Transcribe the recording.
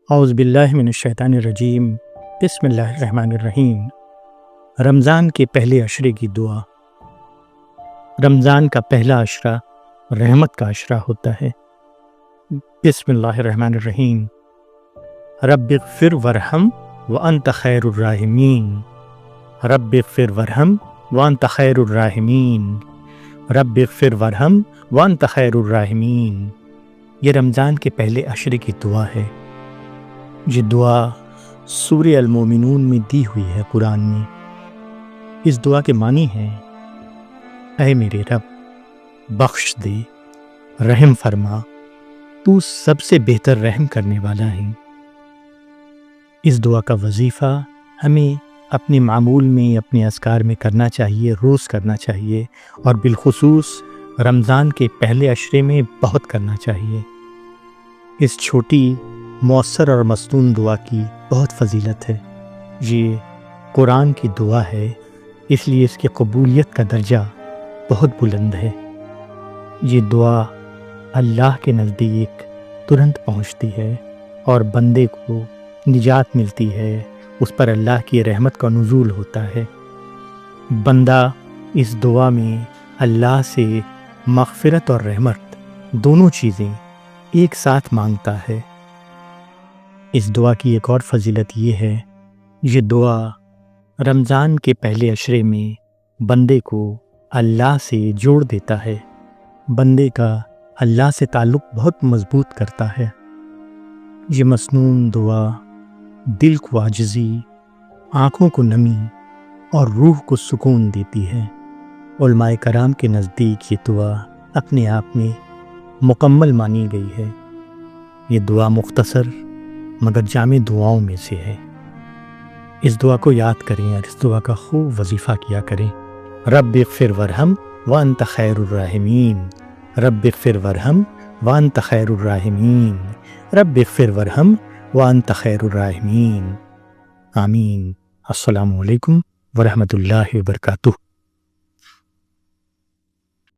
اعوذ باللہ من الشیطان الرجیم بسم اللہ الرحمن الرحیم۔ رمضان کے پہلے عشرے کی دعا۔ رمضان کا پہلا عشرہ رحمت کا عشرہ ہوتا ہے۔ بسم اللہ الرحمن الرحیم۔ رب اغفر ورحم وانت خیر الراحمین، رب اغفر ورحم وانت خیر الراحمین، رب اغفر ورحم وانت خیر الراحمین۔ یہ رمضان کے پہلے عشرے کی دعا ہے۔ یہ دعا سورہ المومنون میں دی ہوئی ہے قرآن میں۔ اس دعا کے معنی ہیں: اے میرے رب، بخش دے، رحم فرما، تو سب سے بہتر رحم کرنے والا ہے۔ اس دعا کا وظیفہ ہمیں اپنے معمول میں، اپنے اذکار میں کرنا چاہیے، روز کرنا چاہیے، اور بالخصوص رمضان کے پہلے عشرے میں بہت کرنا چاہیے۔ اس چھوٹی، مؤثر اور مصنون دعا کی بہت فضیلت ہے۔ یہ قرآن کی دعا ہے، اس لیے اس کی قبولیت کا درجہ بہت بلند ہے۔ یہ دعا اللہ کے نزدیک ترنت پہنچتی ہے اور بندے کو نجات ملتی ہے، اس پر اللہ کی رحمت کا نزول ہوتا ہے۔ بندہ اس دعا میں اللہ سے مغفرت اور رحمت دونوں چیزیں ایک ساتھ مانگتا ہے۔ اس دعا کی ایک اور فضیلت یہ ہے، یہ دعا رمضان کے پہلے عشرے میں بندے کو اللہ سے جوڑ دیتا ہے، بندے کا اللہ سے تعلق بہت مضبوط کرتا ہے۔ یہ مصنون دعا دل کو عاجزی، آنکھوں کو نمی اور روح کو سکون دیتی ہے۔ علماء کرام کے نزدیک یہ دعا اپنے آپ میں مکمل مانی گئی ہے۔ یہ دعا مختصر مگر جامع دعاؤں میں سے ہے۔ اس دعا کو یاد کریں اور اس دعا کا خوب وظیفہ کیا کریں۔ رب اغفر ورحم وانت خیر الراحمین، رب اغفر ورحم وانت خیر الراحمین، رب اغفر ورحم وانت خیر الراحمین۔ آمین۔ السلام علیکم ورحمۃ اللہ وبرکاتہ۔